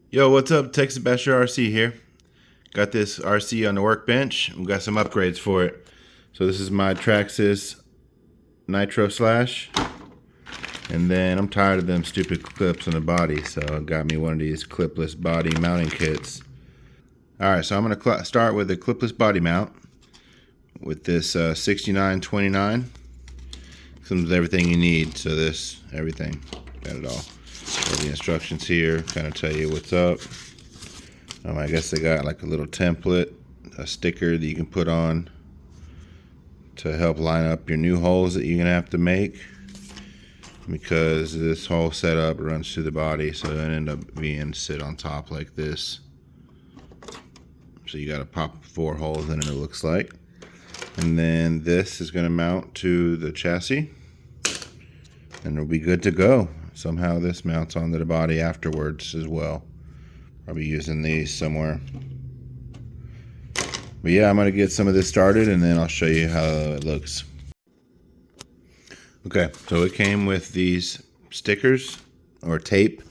Yo, what's up? Texas Basher RC here. Got this RC on the workbench. We got some upgrades for it. So this is my Traxxas Nitro Slash. And then I'm tired of them stupid clips on the body, so I got me one of these clipless body mounting kits. Alright, so I'm going to start with the clipless body mount with this 6929. Comes with everything you need, so this, everything, got it all. The instructions here kind of tell you what's up. I guess they got like a little template, a sticker that you can put on to help line up your new holes that you're gonna have to make, because this whole setup runs through the body, so it end up being sit on top like this. So you got to pop 4 holes in it, it looks like. And then this is going to mount to the chassis, and it'll be good to go. Somehow this mounts onto the body afterwards as well. I'll be using these somewhere. But yeah, I'm going to get some of this started and then I'll show you how it looks. Okay, so it came with these stickers or tape.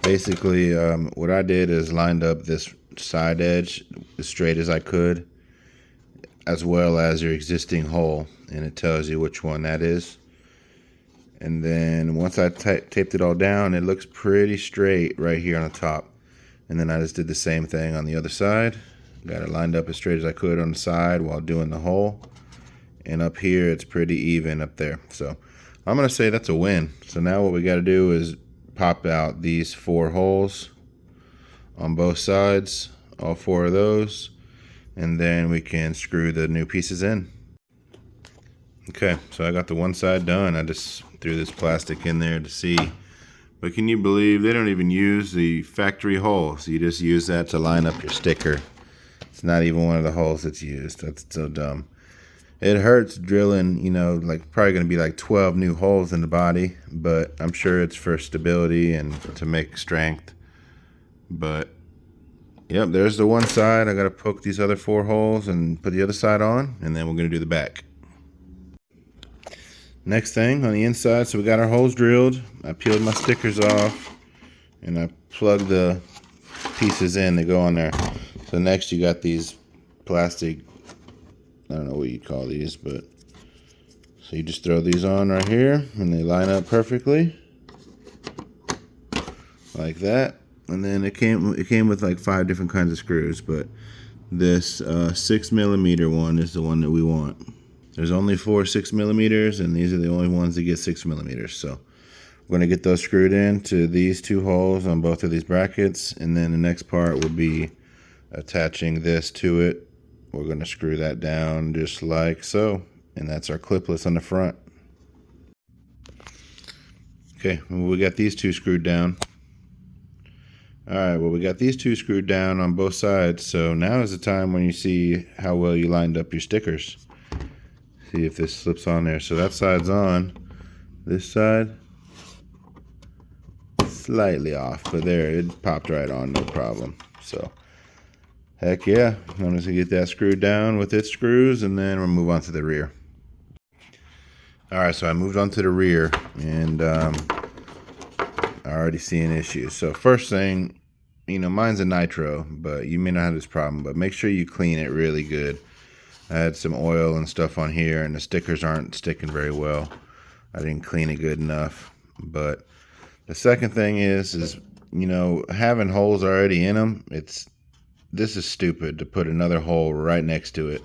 Basically, what I did is lined up this side edge as straight as I could, as well as your existing hole, and it tells you which one that is. And then once I taped it all down, it looks pretty straight right here on the top. And then I just did the same thing on the other side. Got it lined up as straight as I could on the side while doing the hole. And up here, it's pretty even up there. So I'm going to say that's a win. So now what we got to do is pop out these 4 holes on both sides, all 4 of those. And then we can screw the new pieces in. Okay, so I got the one side done. I just threw this plastic in there to see. But can you believe they don't even use the factory hole? So you just use that to line up your sticker. It's not even one of the holes that's used. That's so dumb. It hurts drilling, you know, like probably going to be like 12 new holes in the body. But I'm sure it's for stability and to make strength. But yep, there's the one side. I got to poke these other 4 holes and put the other side on. And then we're going to do the back. Next thing on the inside, so we got our holes drilled. I peeled my stickers off and I plugged the pieces in that go on there. So next you got these plastic, I don't know what you call these, but so you just throw these on right here and they line up perfectly like that. And then it came with like 5 different kinds of screws, but this 6mm one is the one that we want. There's only 4 6mm, and these are the only ones that get 6mm. So we're going to get those screwed in to these 2 holes on both of these brackets, and then the next part will be attaching this to it. We're going to screw that down just like so, and that's our clipless on the front. Okay, well, we got these 2 screwed down. Alright, well, we got these 2 screwed down on both sides, so now is the time when you see how well you lined up your stickers. See if this slips on there. So that side's on. This side, slightly off, but there, it popped right on, no problem. So, heck yeah. I'm just gonna get that screwed down with its screws, and then we'll move on to the rear. Alright, so I moved on to the rear, and I already seeing issues. So first thing, you know, mine's a Nitro, but you may not have this problem, but make sure you clean it really good. I had some oil and stuff on here, and the stickers aren't sticking very well. I didn't clean it good enough. But the second thing is you know, having holes already in them, this is stupid to put another hole right next to it.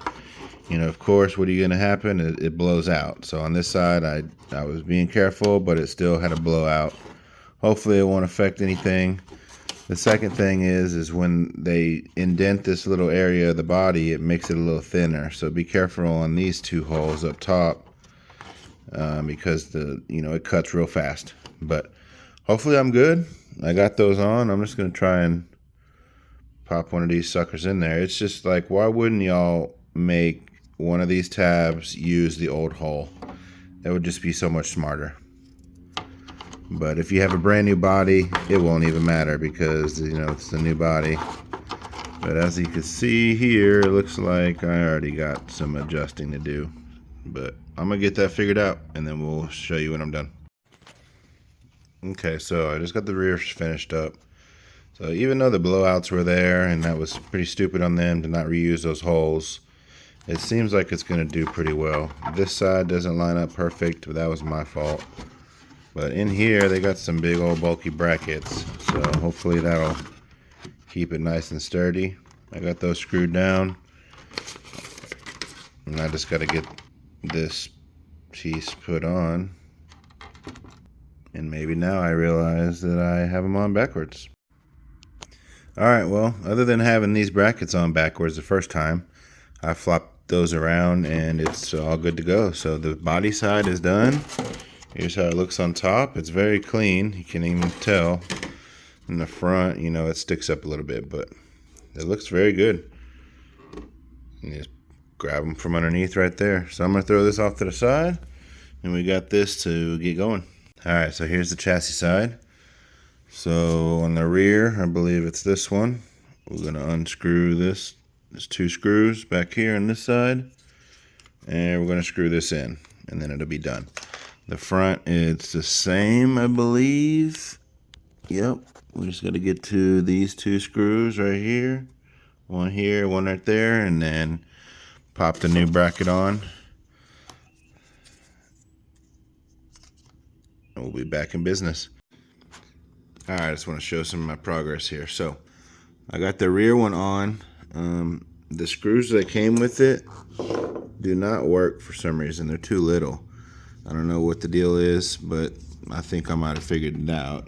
You know, of course, what are you going to happen? It blows out. So on this side, I was being careful, but it still had a blowout. Hopefully it won't affect anything. The second thing is when they indent this little area of the body, it makes it a little thinner. So be careful on these 2 holes up top, because it cuts real fast. But hopefully I'm good. I got those on. I'm just gonna try and pop one of these suckers in there. It's just like, why wouldn't y'all make one of these tabs use the old hole? That would just be so much smarter. But if you have a brand new body, it won't even matter because, you know, it's a new body. But as you can see here, it looks like I already got some adjusting to do. But I'm going to get that figured out, and then we'll show you when I'm done. Okay, so I just got the rear finished up. So even though the blowouts were there, and that was pretty stupid on them to not reuse those holes, it seems like it's going to do pretty well. This side doesn't line up perfect, but that was my fault. But in here, they got some big old bulky brackets, so hopefully that'll keep it nice and sturdy. I got those screwed down, and I just got to get this piece put on. And maybe now I realize that I have them on backwards. Alright, well, other than having these brackets on backwards the first time, I flopped those around and it's all good to go. So the body side is done. Here's how it looks on top. It's very clean. You can't even tell. In the front, you know, it sticks up a little bit, but it looks very good. You just grab them from underneath right there. So I'm going to throw this off to the side, and we got this to get going. Alright, so here's the chassis side. So on the rear, I believe it's this one. We're going to unscrew this. There's 2 screws back here on this side. And we're going to screw this in, and then it'll be done. The front, it's the same, I believe. Yep. We just got to get to these 2 screws right here. One here, one right there, and then pop the new bracket on. And we'll be back in business. Alright, I just want to show some of my progress here. So, I got the rear one on. The screws that came with it do not work for some reason. They're too little. I don't know what the deal is, but I think I might have figured it out.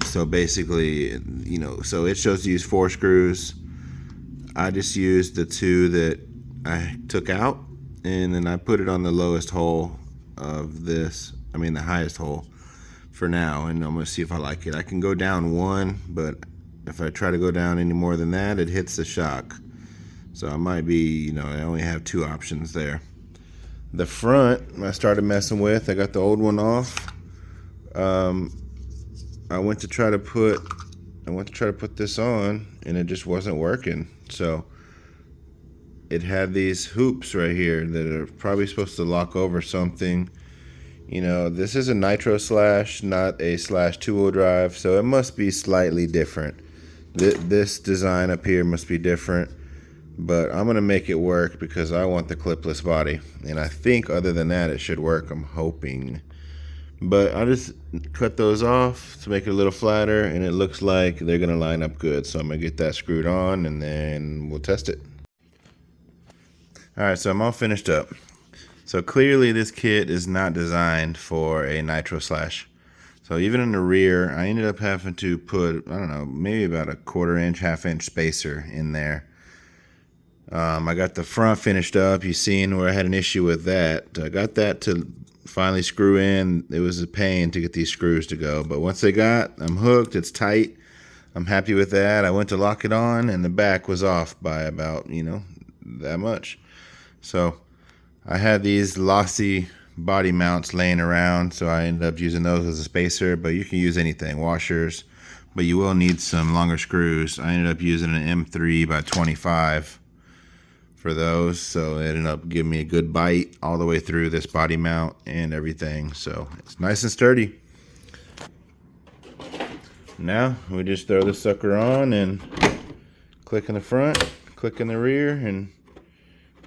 So basically, you know, so it shows to use 4 screws. I just used the 2 that I took out, and then I put it on the lowest hole of this, I mean the highest hole for now, and I'm gonna see if I like it. I can go down 1, but if I try to go down any more than that, it hits the shock. So I might be, you know, I only have 2 options there. The front, I started messing with. I got the old one off. I went to try to put this on, and it just wasn't working. So it had these hoops right here that are probably supposed to lock over something. You know, this is a Nitro Slash, not a Slash 2-wheel drive, so it must be slightly different. This design up here must be different, but I'm gonna make it work because I want the clipless body, and I think other than that it should work. I'm hoping. But I just cut those off to make it a little flatter, and it looks like they're gonna line up good. So I'm gonna get that screwed on, and then we'll test it. Alright, so I'm all finished up. So clearly this kit is not designed for a Nitro Slash. So even in the rear, I ended up having to put, I don't know, maybe about a 1/4 inch, 1/2 inch spacer in there. I got the front finished up. You've seen where I had an issue with that. I got that to finally screw in. It was a pain to get these screws to go, but once I'm hooked, it's tight. I'm happy with that. I went to lock it on, and the back was off by about, you know, that much. So I had these lossy body mounts laying around, so I ended up using those as a spacer, but you can use anything, washers, but you will need some longer screws. I ended up using an M3 by 25 for those, so it ended up giving me a good bite all the way through this body mount and everything, so it's nice and sturdy. Now we just throw this sucker on and click in the front, click in the rear, and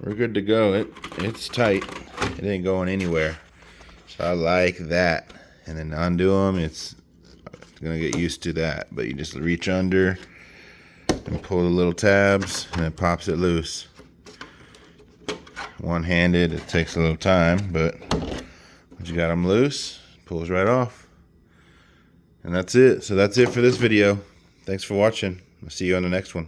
we're good to go. It's tight. It ain't going anywhere, so I like that. And then to undo them, it's gonna get used to that, but you just reach under and pull the little tabs, and it pops it loose. One-handed, it takes a little time, but once you got them loose, it pulls right off. And that's it. So that's it for this video. Thanks for watching. I'll see you on the next one.